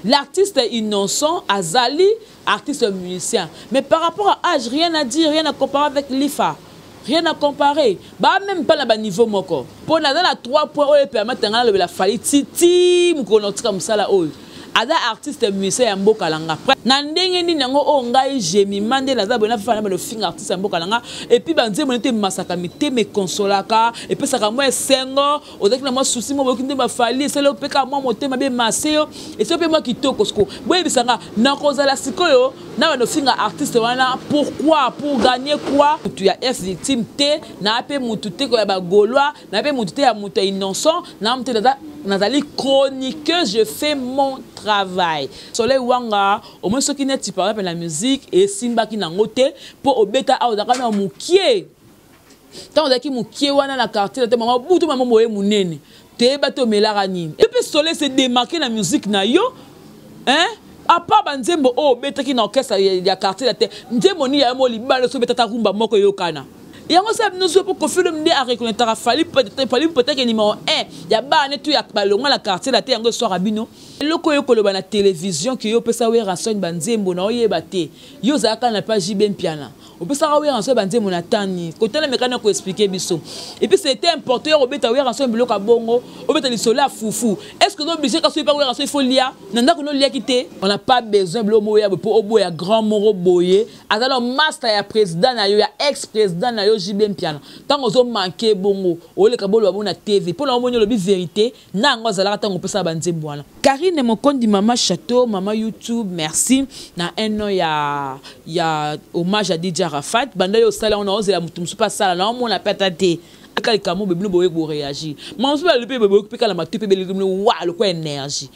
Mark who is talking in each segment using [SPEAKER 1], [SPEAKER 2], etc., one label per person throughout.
[SPEAKER 1] l'artiste innocent azali artiste musicien mais par rapport à âge rien à dire, rien à comparer avec Lifa. Rien à comparer. Bah même pas là niveau moko. Pour na dans 3 points o permettre ngala le la fali titi mukono comme ça là o. Ada artiste musicien ya mboka langa. Na ndenge ni nango o ngai jemi mande na za bona fa na le finger artiste ya mboka langa et puis banze monete masaka mite me consolaka et puis saka moi sengo odaki na moi souci mo bokinde ba fali c'est le peka moi motema be maseo et c'est pe moi qui toko sko. Boye bisanga na kozala sikoyo na le finger artiste wana pourquoi pour gagner quoi? Tu as F victime T na pe mutu te ko ya ba gaulois na pe mutu te ya mutu innocent na mutu da nazali chroniqueur, je fais mon travail. Soleil Wanga, au moins ce qui n'est pas la musique et Simba qui n'a ngoté pour obeta a odaka na mukie. Tant odaki mukie wana na quartier te maman butu maman moye munene. Te bato melara nini. Et puis Soleil s'est démarqué la musique na yo. Hein? À part banzembo o beta qui na orchestre ya quartier la te. Nzembo ni ya mo libalo so beta ta rumba moko yo kana. Et on sait nous pour que film à reconnaître a fallu peut-être que numéro 1 il y a ba netu ya balonga la quartier la te yango soir abino loko yo koloba na télévision que yo pesa we ranson banzembo na oyeba te yo zaka na page ben piana o pesa we ranson banzembo na tani côté la mécanique ko expliquer biso et puis c'était important yo beta we ranson biloko bongo o beta lisolo a foufou est-ce que nous obligé ka so pas we ranson il faut lia nanda ko no lia kité on n'a pas besoin de l'homo ya pour obo ya grand moro boye azalo master ya président na yo ya ex président na yo Jibem piano tant ozo manquer bongo o le kabolo abona TV pour la monyo lobi vérité na ngo zala tango pesa banzembo wana Karine Mokondi mama Château mama YouTube merci na eno ya hommage à DJ Arafat banda yo sala on a osé la mutumsu pas sala na on a pétate akali kamo bebino boye bo réagir mon so le bebe boye peka la matu pe bele wa le ko énergie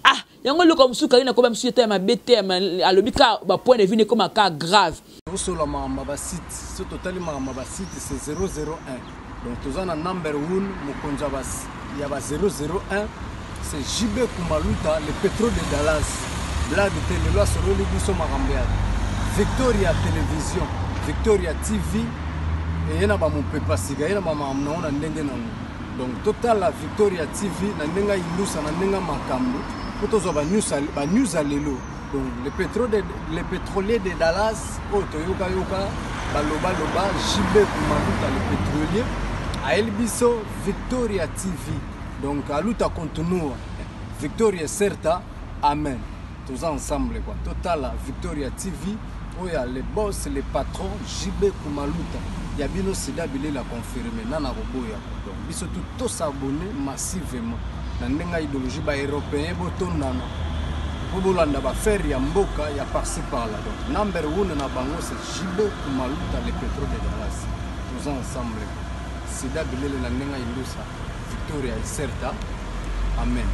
[SPEAKER 1] ah yango le comme sou Karine ko ba msu tema bete a lobika ba point de vue ne comme un cas grave.
[SPEAKER 2] Sur la site, ce total site c'est 001. Donc tous en number 1 Mukonjabas, il y a 001. C'est JB Kumaluta, le pétrole de Dallas. Blague de télé, sur le Libiso Marambia. Victoria Télévision, Victoria TV. Et il y a mon pepa siga, il y a ma maman donc total la Victoria TV, Nandenga Ilusa, Nandenga Makambo. Pour tous les news à l'élo. Donc les pétroliers de Dallas, Toyoka Yoka, Baloba Loba, JB Kumaluta le pétrolier, à Elbiso Victoria TV. Donc à Luta continue, Victoria Certa, Amen. Tous ensemble quoi. Total Victoria TV, où il y a les boss, les patrons, JB Kumaluta. Il y a bien aussi d'habiller la confirmer, Nana Roboya. Donc ils sont tous s'abonner massivement. Dans une idéologie européenne, Botondana. Bobolanda ba faire ya mboka ya par-ci par-là. Donc number 1 na bango c'est JB Kumaluta le pétrole de Dallas. Tous ensemble. C'est d'habiller la nenga ilusa. Victoria Certa. Amen.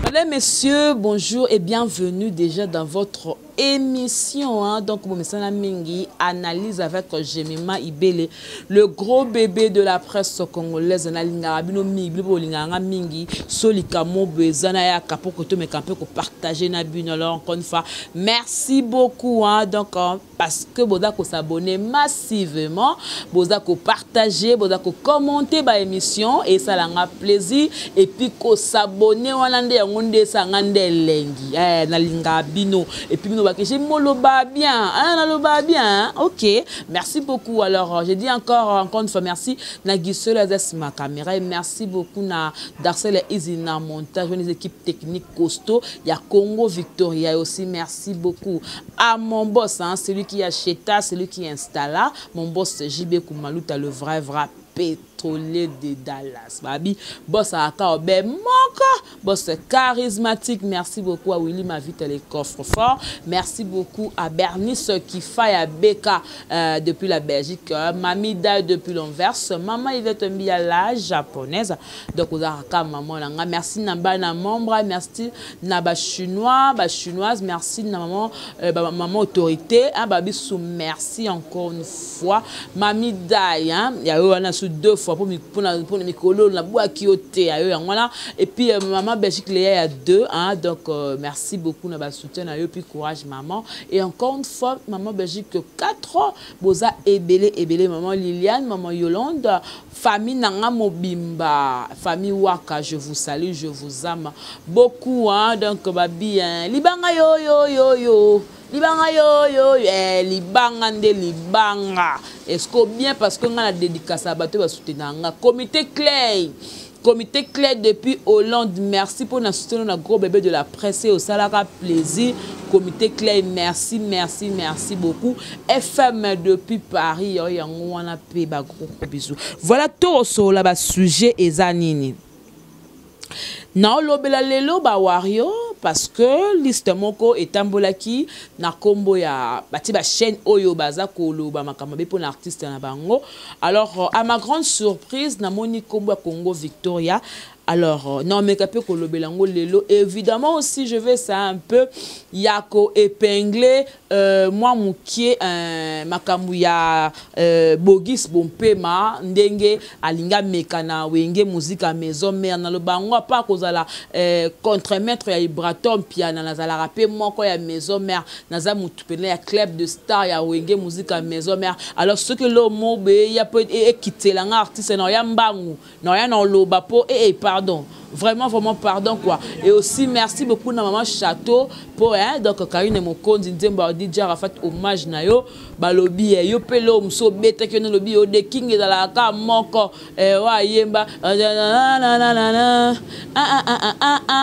[SPEAKER 1] Mesdames, messieurs, bonjour et bienvenue déjà dans votre émission. Hein. Donc, Momesana Mingi analyse avec Jemima Ibele, le gros bébé de la presse congolaise. Mingi, Solikamo, Bezana ya Kapo, Koto, mais Kapo, pour partager na bune. Alors, encore une fois, merci beaucoup. Hein. Donc, parce que Bodako s'abonner massivement, Bodako partager, Bodako commenter ma émission et ça l'a plaisir. Et puis, qu'on s'abonner, on a des gens sangande lengi, na linga bino. Et puis, nous j'ai moloba bien, hein, loba bien, ok. Merci beaucoup. Alors, j'ai dit encore une fois merci. Na Gisela ma caméra et merci beaucoup na Darcel Izina montage, les équipes techniques costaud. Il y a Congo Victoria aussi. Merci beaucoup à mon boss, hein, celui qui acheta, celui qui installa. Mon boss JB Kumaluta, le vrai pétrolier de Dallas. Babi, boss à Akaobe, boss charismatique. Merci beaucoup à Willy Mavite les coffres forts. Merci beaucoup à Bernice qui faille à Beka depuis la Belgique. Mamie Dai depuis l'Anvers. Maman Yvette Mbia la japonaise. Donc, vous avez maman langa. Merci Namba na membre. Merci Naba chinois, chinoise. Merci na maman, maman autorité. Babi sous merci encore une fois. Mamie Dai, hein. Il y a eu un sous 2 fois. fois pour mikolo na boa kiote ayo yangwana et puis maman Belgique Léa il y a 2 hein donc merci beaucoup na ba soutien na yo puis courage maman et encore une fois maman Belgique 4 boza ebele maman Liliane maman Yolande famille nanga mobimba famille waka je vous salue je vous aime beaucoup hein donc babi hein libanga yo libanga yo libanga nde libanga est-ce que bien parce que on a dédicace à bateau va soutenir nga comité clé depuis Hollande merci pour nous soutenir notre gros bébé de la presse au salara plaisir comité clé merci beaucoup FM depuis Paris yango wana pe ba gros bisous voilà tout sur la sujet ezanini na lobela lelo ba wario parce que liste moko etambolaki na kombo ya bati ba chaîne oyo baza koloba makambo be pour l'artiste na bango alors à ma grande surprise na moni kombo ya Congo Victoria alors non mais capé kolobelango lelo évidemment aussi je vais ça un peu yako épingler moi mukie makambu ya Bogis Bompema ndenge alinga mekana wenge musique à maison mère na le bango pas kozala contre-maître ya Ibratom piano nazala rapé moko ya maison mère naza mutupele ya club de star ya wenge musique à maison mère alors ce que le mot be ya peut quitter la artiste na ya mbangu na ya na loba po pardon vraiment pardon quoi et aussi merci beaucoup na maman Château pour hein donc Karine Mokondi Nzemba DJ Rafat hommage na yo balobi yo pelo mso beta que no lobi o de king dans la ka moko wa yemba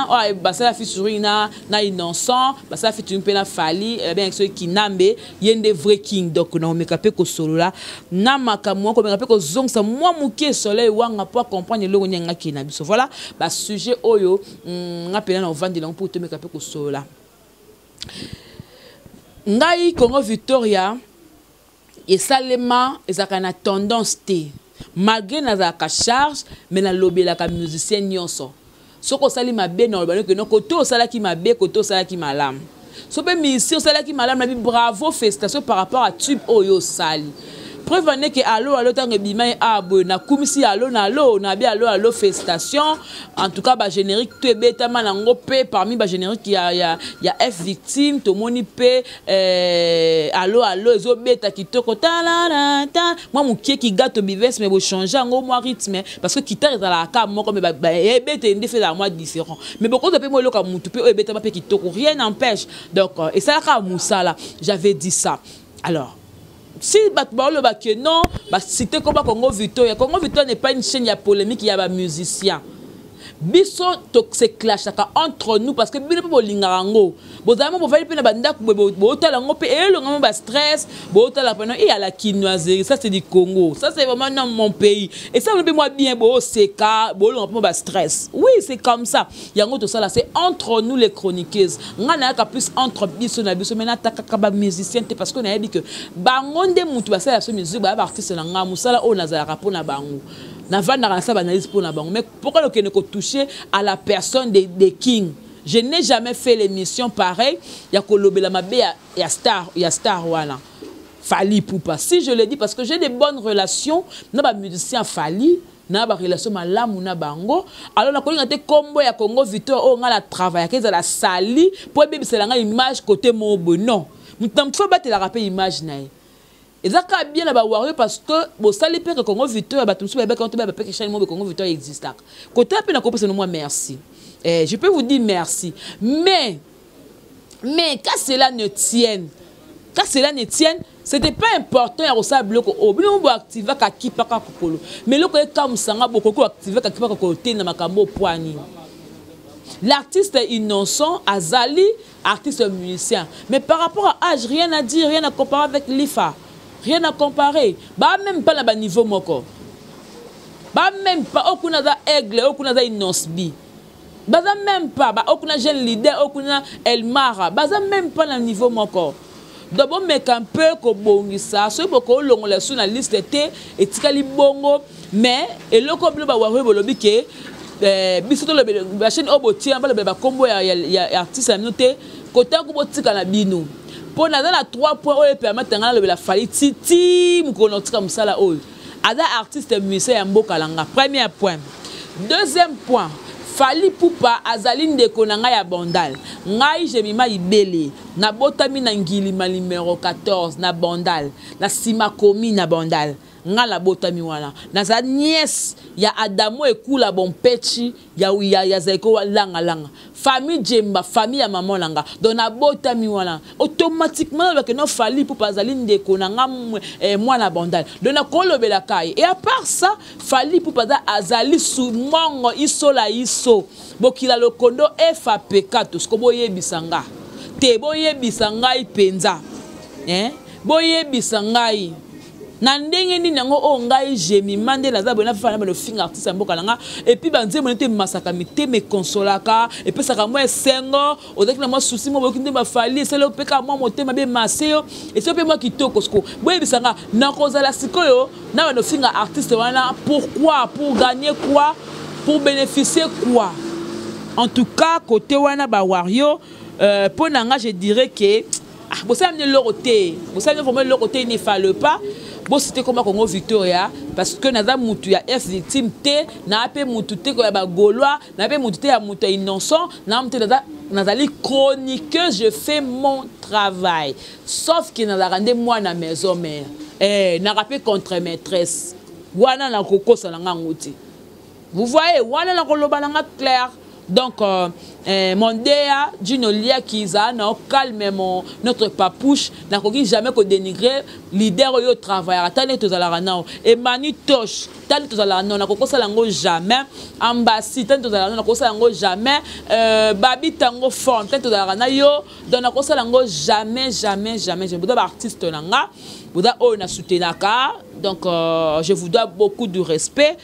[SPEAKER 1] wa basala fisurina na innocent basala fitu mpena fali bien ceux qui nambe yende vrai king donc na mekape ko solo là na makamwa ko mekape ko zongsa moi muke soleil wanga pour comprendre le nyenga ki na biso voilà ba sujet oyo ngapela na vandi la pour te mekape ko solo là ngai Congo Victoria et salema ezaka na tendance te malgré nazaka charge mais na lobela ka musicien nyonso soko sali mabe na lobalo que non koto sala ki mabe koto sala ki malam so pe musicien sala ki malam na bi bravo félicitations par rapport à tube oyo sali preuve est que allo tangue bima abo na kumisi allo na bi allo félicitations en tout cas ba générique te beta manango pe parmi ba générique il y a F victime to moni pe allo ezo beta kitoko ta la ta moi mukie ki gato bives mais bo changer ngo moi rythme parce que guitare dans la cam moko mais ba beta inde fait la moi différent mais beaucoup de pe moi loka mutu pe beta pe kitoko rien n'empêche donc et ça ka musala j'avais dit ça alors si batbalo ba que non ba cité comme Congo Victoria n'est pas une chaîne ya polémique il y a ba musicien biso to se clash entre nous parce que bino po lingarango bozama bo vali pe na banda ku bo tala ngo pe elo ngamo ba stress bo tala pe et à la quinoiserie ça c'est du Congo ça c'est vraiment dans mon pays et ça me moi bien bo seka bo lo ngamo ba stress oui c'est comme ça yango to ça là c'est entre nous les chroniqueuses ngana ka plus entre biso na biso mais na taka ba musicien parce que na dit que bangonde mutu ba ça la musique ba artiste na ngamu ça là on nazala rapport na bango na vanda na ça banalise pour na bango mais pourquoi le ne toucher à la personne des kings je n'ai jamais fait l'émission pareil ya kolobela mabe ya star wana Fali Poupa si je le dis parce que j'ai des bonnes relations na ba musicien Fali na ba relation malamu na bango alors na kolinga te kombo ya Congo Victoria o nga la travail que la sali pour bebisela nga image côté mobo non mutamfo batela la rappel image na et ça ka bien là-bas parce que bon ça les pères Congo Victoria ba tumsu ba quand ba père chaîne mo Congo Victoria existe côté pe na ko pesa moi merci je peux vous dire merci mais quand cela ne tienne c'était pas important ya rosa bloko obino bo activer ka kipaka kokolo mais loko e kam sanga boko activer ka kipaka kokolo te na makambo poani l'artiste innocent azali artiste musicien mais par rapport à âge rien à dire rien à comparer avec l'IFA. Rien à comparer. Bah même pas là-bas niveau moko. Bah même pas. Okuna da aigle, okuna da inosbi. Bah même pas. Bah okuna jeune leader, okuna Elmara. Bah même pas là niveau moko. D'abord mec un peu ko bongi ça. Ce boko longo la sur la liste était et tikali bongo. Mais et le koblo ba wawe bolobi ke biso to le chaîne oboti amba le ba combo ya artiste à noter côté ko botika na bino. Pour nous, dans 3 points, on permet de la faillite. Titi, nous connaissons comme ça là. Ada artiste musicien ya mboka langa. Premier point. Deuxième point. Fali Poupa azali ndeko na ngai ya Bandal. Ngai jemima ibele. Na botami na ngilima numéro 14 na Bandal. Na simakomi na Bandal. Nga la botami wana. Na za nièce ya Adamo ekula bompechi ya zaiko langa langa. Famille Djemba, famille ya maman langa. Donc na botami wana. Automatiquement avec no Fali Poupa azali ndeko na nga moi na Bandal. Donc na kolobela kai. Et à part ça, Fali Poupa azali sou mongo isola iso. Bokila lokondo FAP4 to sko boye bisanga. Te boye bisanga ipenza. Boye bisanga na ndenge nini nango o ngai jemi mande la zabona fana ba le finger artiste mboka langa et puis banze monete masaka mite me consolaka et puis saka moi sengo odaki na moi souci mo bokinde ba fali c'est le peka moi motema be maseo et c'est moi qui toko sko boye bisanga na kozala sikoyo na ba le finger artiste wana pourquoi pour gagner quoi pour bénéficier quoi en tout cas côté wana ba wario pour nanga je dirais que vous savez le côté vous savez vraiment le côté il ne fallait pas. Bon, c'était comme Congo Victoria, parce que naza mutu ya F victime te, na ape mutu te ko ya ba Gaulois, na ape mutu te ya mutu innocent, na mutu nazali chroniqueuse, je fais mon travail. Sauf que naza rende moi na maison mère. Na rappé contre maîtresse. Wana na koko salanga ngoti. Vous voyez, wana na koloba na clair. Donc, mon déa, d'une lia qui a calme notre papouche, n'a jamais que dénigrer leader au travail. Attendez, tous à la rana. Et Manu Tosh, tant tous à la rana, n'a pas jamais. Ambassi, tant tous à la rana, n'a pas jamais. Babi Tango Form, tant tous à la rana, yo, donc n'a pas jamais. Je vous dois artiste nanga, vous dois on a soutenu donc je vous dois beaucoup de respect.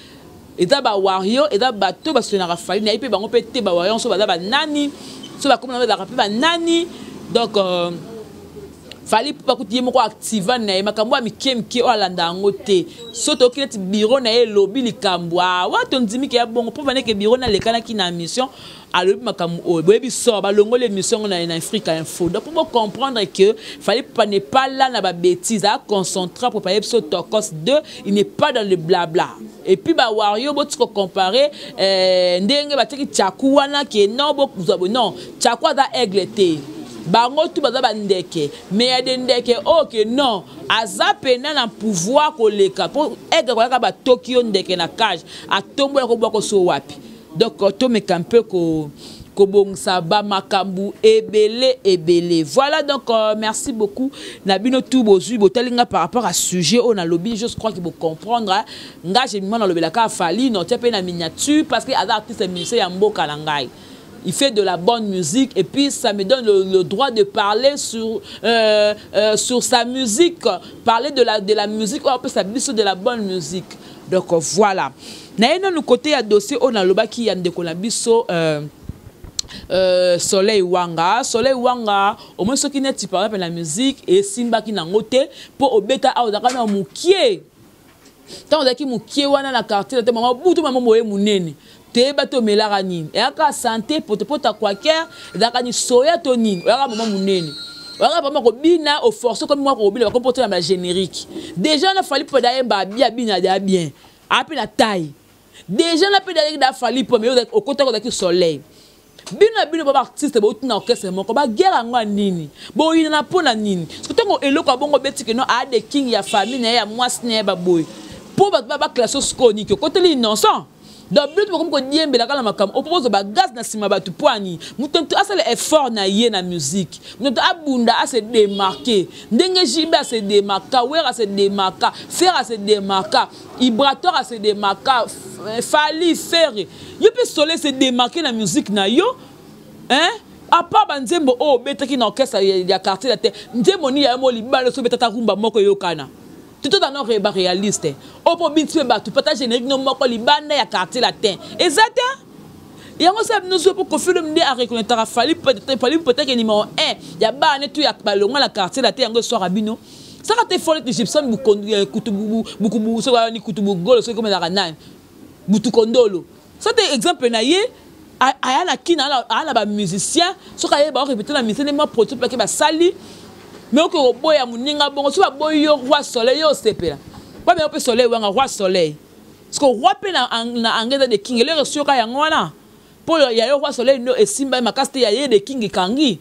[SPEAKER 1] Et d'abord wario et d'abord bateau parce que na rafali na ipe bango pété ba wario so ba nani so ba comme na ba rapé ba nani donc fali pas kuti yemo ko activa na makambo a mikemke o alanda ngote so to kileti bureau na e lobby likambwa wa to ndimi ke ya bongo po bane ke bureau na lekana ki na mission alors makambo o boyebi so ba longo l'émission na Africa Info donc pour comprendre que fallait pas ne pas là na ba bêtise à concentrer pour pas episode Tokos 2 il n'est pas dans le blabla. Et puis ba wario bo tiko comparer ndenge ba tiki chaku wana ke non beaucoup non chaku da aigle te bango tu baza ba ndeke mais ya de ndeke OK non azapena na pouvoir koleka pour aigle ko ba Tokyo ndeke na cage atombola ko boko so wapi donc to me camper ko Kobongsa ba makambu ebele. Voilà donc merci beaucoup Nabino tout bozui botalinga par rapport à sujet on a lobby je crois qu'il faut comprendre nga j'ai mis dans le belaka fali non tu pe na miniature parce que az artiste musicien ya mboka na ngai. Il fait de la bonne musique et puis ça me donne le droit de parler sur sa musique, parler de la musique, on peut s'appeler sur de la bonne musique. Donc voilà. Na nous côté à dossier on a loba qui y a de kolabiso Soleil Wanga, au moins ce qui n'est pas la musique et Simba qui n'a ngoté pour obeta a odaka na mukie. Tant daki mukie wana na quartier te maman butu maman moye munene. Te bato melara nini. Et aka santé pour te pota kwaker daka ni soya to nini. Aka maman munene. Aka maman ko bina au force comme moi ko bina ba comporter la générique. Déjà na fali poda yemba bina bien. Api na taille. Déjà na pe da fali po mais au côté ko soleil. Bino baba artiste ba utina orchestre moko ba guerre ngwa nini bo ina pona nini sotongo eloko bongo betike no a de king ya famille na ya mwasi na ba boy po ba classe skoni ko côté innocent donc but comme ko diembela kala makam o propose ba gaz na sima ba tu poani mutonto asale effort na ye na musique mutonto abunda a se démarquer ndenge jibe a se démarquer wera se démarquer faire a se démarquer vibrateur a se démarquer fali faire yo peut soleil se démarquer la musique na yo hein à part banzembo o betaki na orchestre ya quartier la terre nzembo ni ya mo libalo so betata rumba moko yo kana tout dans nos réaliste o po bintu ba tu pata générique no moko libanda ya quartier la terre exact et on sait nous pour que film de à reconnaître fali peut-être que numéro 1 ya ba ne tu ya balonga la quartier la terre ngo soir abino ça ka te folle de gypsum bu kutubu bukubu so ni kutubu golo so comme la nan butu kondolo ça c'est exemple na ye ayana kina ala ba musicien so ka ye ba répéter la musicien ma produit parce que ba sali mais ko boya muninga bongo so ba boyo roi soleil yo sepela Pas mais on peut soleil ou un roi soleil. Parce que roi peut na angeza de king le reçu ka yangwana. Pour il y a le roi soleil no et simba makaste ya ye de king kangi.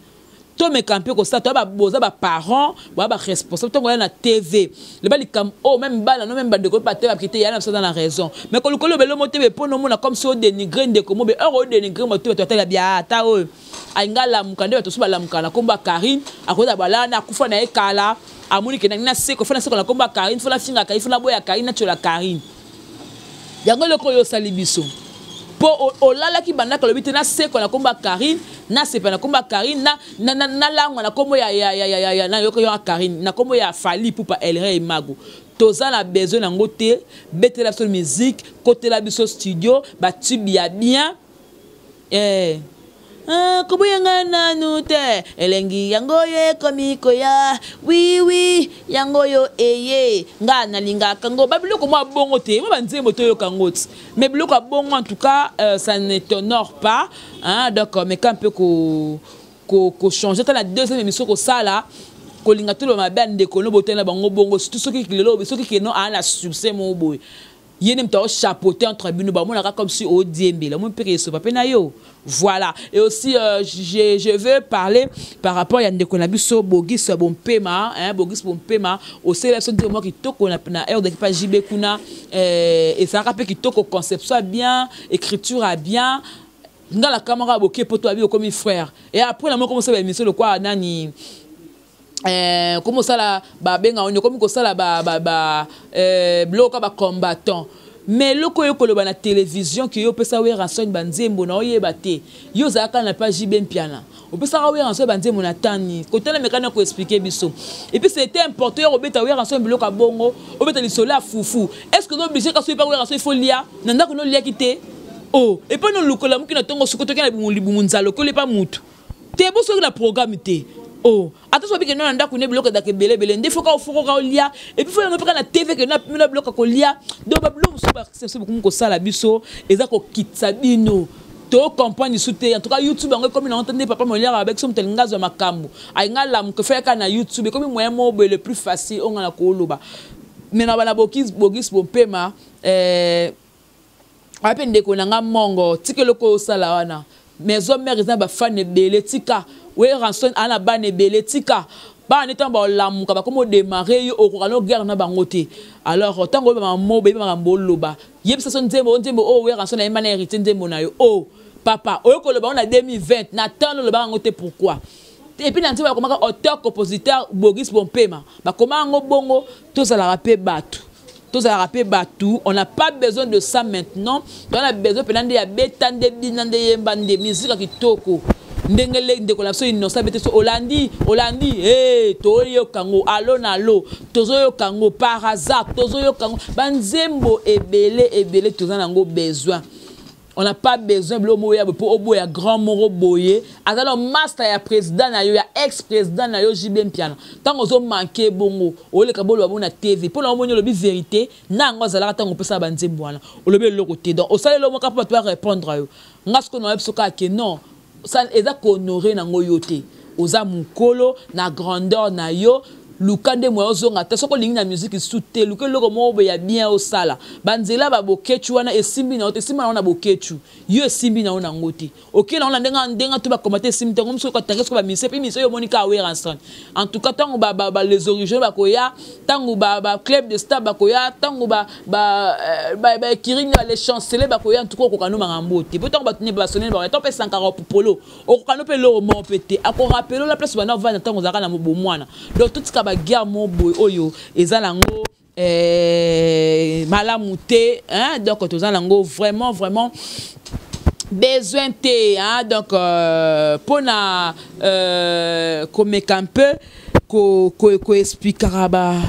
[SPEAKER 1] To me campé ko ça to ba boza ba parents ba responsable to na TV. Le ba likam oh même ba non même ba de ko pa te ba kité ya na ça dans la raison. Mais ko le belo moté pour no mona comme so dénigrer de ko mo be euro dénigrer mo to la bia ta o. Aingala mukande to suba la mukana komba Karine akoza bala na kufa na ekala amuni ke na se ko fana se ko na komba Karine fona finga ka ifuna boya Karine na chola Karine. Yango le ko yo salibiso. Po olala ki banda ko lobite na se ko na komba Karine na se pa na komba Karine na lango na kombo ya na yo ko yo Karine na kombo ya Fali pour pa Elre Mago. Toza na besoin na ngote bete la musique côté la biso studio ba tubi ya bien Kobo yanga nanu te elengi yango ye komiko ya oui yango yo eye nga na linga kango babiloko mo bongo te mo banze moto yo kango mais biloko bongo en tout cas ça ne t'honore pas hein donc mais quand un peu ko changer dans la deuxième émission ko ça là ko linga tout le mabe ndeko no botela bango bongo surtout ceux qui lelo ceux qui non a la succès mo boy yene mta chapeauté entre bino ba mona comme si au diembe la mon père so papa na yo voilà et aussi je veux parler par rapport à ndeko na biso Bogis bon paiement hein Bogis bon paiement au sélection de moi qui toko na air de pas JB kuna et ça rappelle qui toko conception bien écriture a bien dans la caméra boké poto abi comme frère et après la moi commencer l'émission le quoi nani comment ça la ba benga on comme ça la ba bloka ba combattant mais loko yo koloba na télévision que yo pesa we ranson banzembo na oyeba te yo zaka na pas JB piana o pesa we ranson banzembo na tani côté la mécanique ko expliquer biso et puis c'était important yo obeta we ranson bloka bongo obeta lisolo a foufou est-ce que no obligé ka so pas we ranson il faut lia nanda ko no lia kité oh et pas no lokola muki na tongo sokoto kana libungunzalo ko le pas mutu te bo so na programme te oh attention que non anda kune bloc da ke belé ndé faut ka ofoko ka lia et puis faut na peka na TV que na bloc ko lia donc ba bloc c'est beaucoup ko sala biso eza ko kitsa bino to campagne soute en tout cas YouTube ngo comme on entendait papa mon lire avec son tel ngazo makambo ay ngala mu ko faire ka na YouTube comme moyen mo le plus facile on na ko loba mais na bana Bogis bon pema apende ko na mongo tikelo ko sala wana maison mère za ba fan belé tika oui, rançon à la banne belletika. Ba n'étant pas l'amour, comme on démarrer au courant guerre na bangote. Alors tant que maman bébé maman loba. Yep ça son tembo on tembo oh oui rançon na mané hérité tembo na yo. Oh papa, oh que le on a 2020, n'attend le bangote pourquoi? Et puis n'entend comment auteur compositeur Bogis bon paiement. Ba comment ngo bongo tout ça la rapper battu. Tout ça la rapper battu. On n'a pas besoin de ça maintenant. On a besoin pendant des bétande binande yembande musique qui toko. Ndengele ndeko la so innocent bete so Holandi to yo kango alo na lo tozo yo kango par hasard tozo yo kango banzembo ebele tozo nango besoin on n'a pas besoin de moya pour oboya grand moro boyer azalo master ya président na yo ya ex président na yo JB piano tango zo manquer bongo ole ka bolo na TV pour la monyo lobi vérité nango azala tango pesa banzembo wana olobi le côté donc au salé lo mo ka pas répondre yo ngasko no ebisoka ke non ça eza honorer na ngoyote oza mukolo na grandeur na yo lukande moyo zonga ta soko lingi na musique soute luke loko mo ya bien au sala banzela ba bokechu wana esimbi na ote simba na bokechu yo esimbi na ona ngoti OK na ona ndenga to ba commenter simbi tango mso ko tangesko ba mise puis mise yo monika we ranson en tout cas tango ba les origines ba koya tango ba club de star ba koya tango ba kiringa les chanceliers ba koya en tout cas ko kanu mangambote pourtant ba tuni ba sonner ba to pe 140 polo o kanu pe lo mo pété ako rappelo la place ba na va tango zaka na mo mwana donc tout ka guerre mon boy oyo ezalango malamouté hein donc tozalango vraiment besoin té hein donc pour na comme un peu ko expliquera ba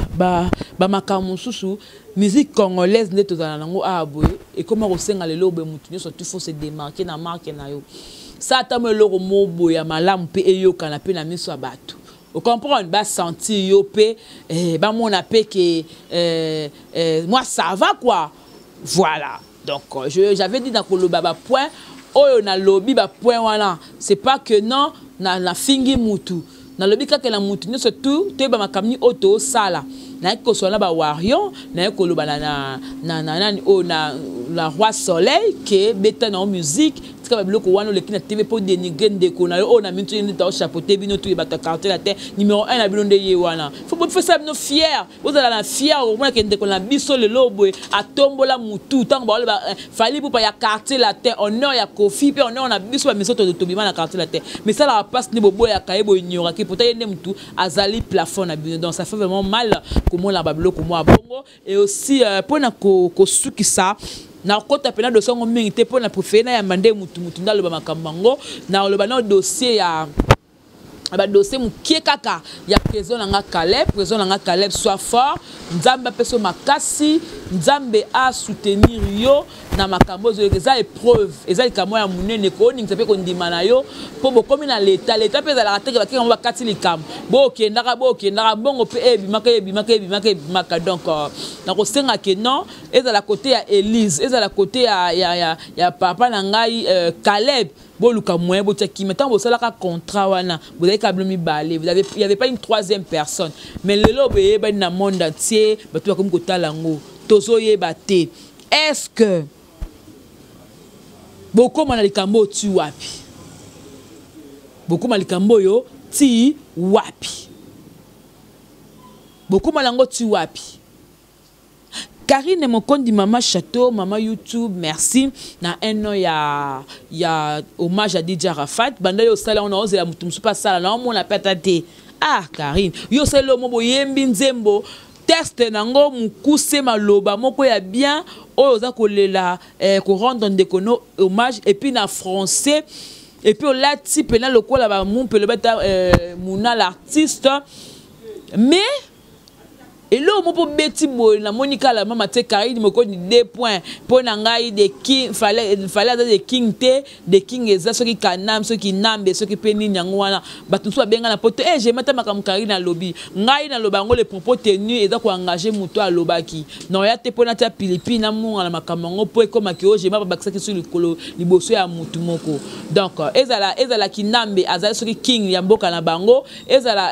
[SPEAKER 1] makamu susu musique congolaise nde tozalango a boy et comment osenga lelo be mutu surtout faut se démarquer na marque na yo ça tamo loro mo boy ya malamu pe eyo kana pe na miso abatu. Vous comprenez, bah sentir yopé, bah mon appel que moi ça va quoi, voilà. Donc j'avais dit dans le baba point, oh on a lobby bah point voilà, c'est pas que non na fingi mutu. na lobi kaka na mutu nyonso tu toyeba makambo nini oyo tosala naye kosola na bawarion naye koloba na roi soleil ke beta na musique tika babiloko wana oleki na tv mpo dénigre ndeko na yo oyo na mintu yende tao chapeauté bino tu yebata quartier la terre numéro 1 na bino nde ye wana fo bofesa bino fier bozala na fier omonake ndeko na biso lelo boye atombola mutu ntango baoloba fali pupa ya quartier la terre honneur ya kofi mpe honneur na biso bamiso tobima na quartier la terre mais ça la passe nde boboyaka ye boignoraki pourtant ye nde mutu azali plafond na bino donc ça fait vraiment mal komona babiloko mwa bongo et aussi mpona kosukisa na kota pena dossier ngo mingi te mpona préféré na ya mande mutu ndaloba makambo yango na oloba na dossier ya ba dossier mukie kaka ya prison nga Caleb soit fort nzambe apeso makasi nzambe a soutenir yo na makambo zo eza épreuve eza likambo ya munene ko ningi pe ko ndima na yo po bokomi na l'état pe za la teke bakinga bakati likambo bokendaka bongo pe ebimaka donc na ko senga ke non eza la côté ya Elise eza la côté ya papa na ngai Caleb boluka moyen botiaki maintenant bosalaka contrat wana bozali kablo mibale il y avait pas une troisième personne mais lelo boyeba na monde entier bato bakomi kotala ngo tozoyeba te est-ce que bokoma na likambo ti wapi bokoma likambo yo ti wapi bokoma lango ti wapi Karine Mokondi, Mama Château, Mama YouTube, merci. Na un an, il y a hommage à DJ Arafat. Banda yo sala on a osé la mutum pas sala na on a pétate. Ah Karine, yo sala mo yembi nzembo. Teste nango mukuse maloba moko ya bien oza kolela ko rendre ndekono hommage et puis na français et puis là type na lokola ba mon pe le bata muna l'artiste mais et là, on peut bêtir la Monica la maman te Karine me connaît 2 points pour nangai de king fallait des king te des king eza ceux qui kanam ceux qui nambe ceux qui peni nyangwana batu so benga na poto j'ai mata makam Karine na lobby ngai na lobango les propos tenus eza ko engager muto a lobaki non ya te pona ta pilipi na munga na makamango po comme que j'ai ma bakisa sur le colo liboso ya mutu moko donc ezala ki nambe azali ceux qui king ya mboka na bango ezala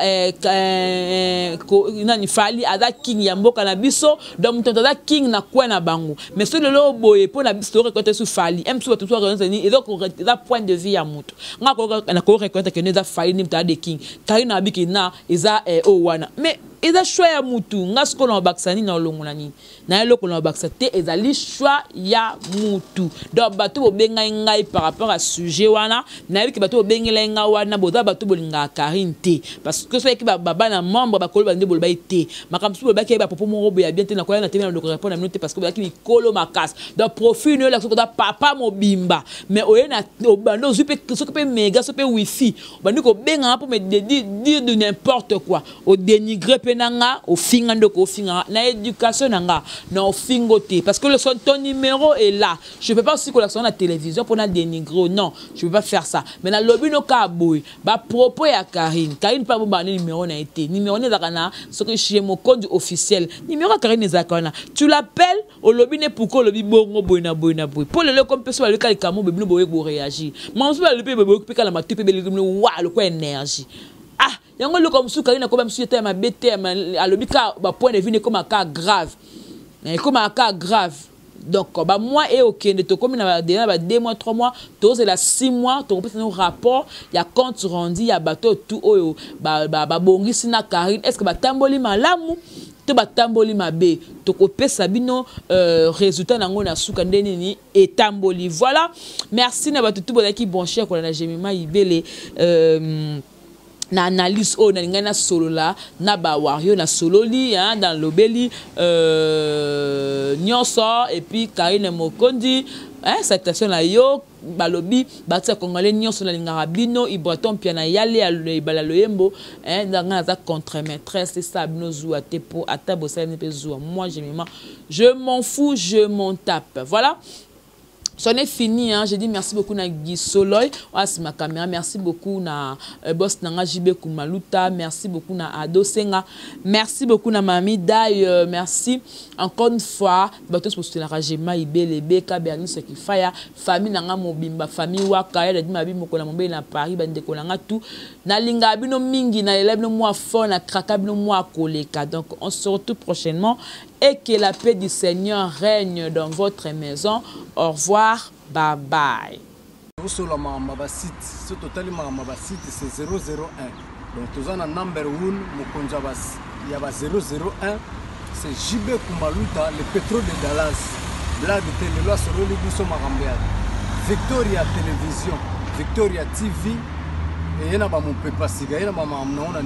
[SPEAKER 1] nani fali king ya mboka na biso donc mutonto za king na kwa na bango mais ce lelo boye po na biso récolter sur fali même si tout soit récolter et donc ça point de vie ya muto nga ko na ko récolter que ne za fali ni mta de king Karine abiki na eza o wana mais eza choix ya mutu nga siko na baksani na olongola nini na eloko na baksate ezali choix ya mutu donc bato bobenga ngai par rapport à sujet wana na yiki bato bobengela nga wana boza bato bolinga Karine te parce que soki baba na membre bakolo bande bolba ite makamsu bolba ki ba popo mo robo ya bien te na koya na teme na répondre na minute parce que baki mikolo makas donc profil ne la so papa mobimba mais oye na obando zupe sope méga sope wifi bandi ko benga pour me dire de n'importe quoi au dénigrer nanga au finga ndoko finga na éducation nanga na au fingoté parce que ton numéro est là je peux pas aussi que la télévision pour na dénigrer non je peux pas faire ça mais na lobby no ka boy ba propos ya Karine pas bon numéro na été numéro na zakana ce que chez mon compte officiel numéro Karine zakana tu l'appelles au lobby ne pourquoi lobby bongo boy na boy pour le comme personne le cas kamo bébé no boy bo réagir moi je le bébé boy ka la matu bébé le wa le quoi énergie ah yango le comme sou Karine ko même si était ma bête à l'obika ba point de vue comme un cas grave comme un cas grave donc bah moi et OK ne to comme na déjà ba 2 mois 3 mois to c'est la 6 mois to peut nos rapport il y a compte rendu il y a bateau tout oyo ba bongisi na Karine est-ce que ba tamboli malamu to ba tamboli mabe to ko pesa bino résultat nango na suka ndeni ni etamboli voilà merci na bato tout bonaki bon cher ko na Jemima Ibele na analyse o na ngana solo la na ba wario na sololi hein dans lobeli nyonso et puis Karine Mokondi hein cette station là yo balobi batia congolais nyonso na lingara bino ibraton pia na yale ibala loyembo hein ngana za contre maîtresse c'est ça bino zoua te po ata bosala ne pe zoua moi je m'en fous je m'en tape voilà C'en est fini, hein. Je dis merci beaucoup à Guy Soloy, c'est ma caméra. Merci beaucoup à Boss Nanga JB Kumaluta. Merci beaucoup à Ado Senga. Merci beaucoup à Mami Dai. Merci encore une fois. Batos pour soutenir Rajema Ibele Beka Bernice Kifaya. Famille Nanga Mobimba, famille Waka. Elle a dit ma vie Mokola Mombe na Paris, Bande Kolanga tout. Na linga bino mingi na élève no moi fort na kraka bino moi koleka. Donc on se retrouve prochainement et que la paix du Seigneur règne dans votre maison. Au revoir, bye bye.
[SPEAKER 2] Sur le site, ce total site c'est 001. Donc tous en number 1, Mokonjabas, il y a 001. C'est JB Kumaluta, le pétrole de Dallas. Blague de télé, sur le Libiso Marambead. Victoria Télévision, Victoria TV. Et il y a mon papa siga, il y a ma maman, on a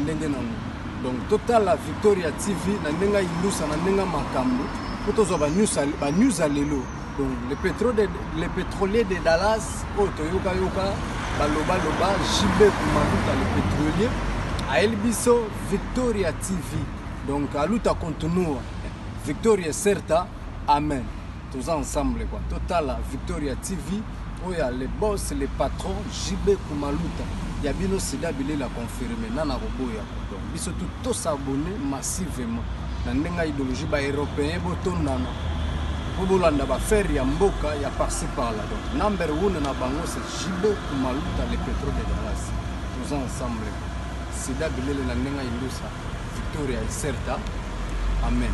[SPEAKER 2] donc total la Victoria TV, na nenga ilusa na nenga makambo. Pour tous news à l'élo. Donc les pétroliers de Dallas, Toyoka Yoka, Baloba Loba, JB Kumaluta le pétrolier, à Elbiso Victoria TV. Donc à l'outa continue, Victoria Certa, Amen. Tous ensemble quoi. Total la Victoria TV, où il y a les boss, les patrons, JB Kumaluta. Il y a bien aussi d'habiller la confirmer, Nana Roboya. Donc ils sont tous s'abonner massivement. Dans une idéologie européenne, Botonana. Bobolanda ba faire ya mboka ya par-ci par-là. Donc number 1 na bango c'est JB Kumaluta le pétrole de Dallas. Tous ensemble. C'est d'habiller la nenga ilusa. Victoria Certa. Amen.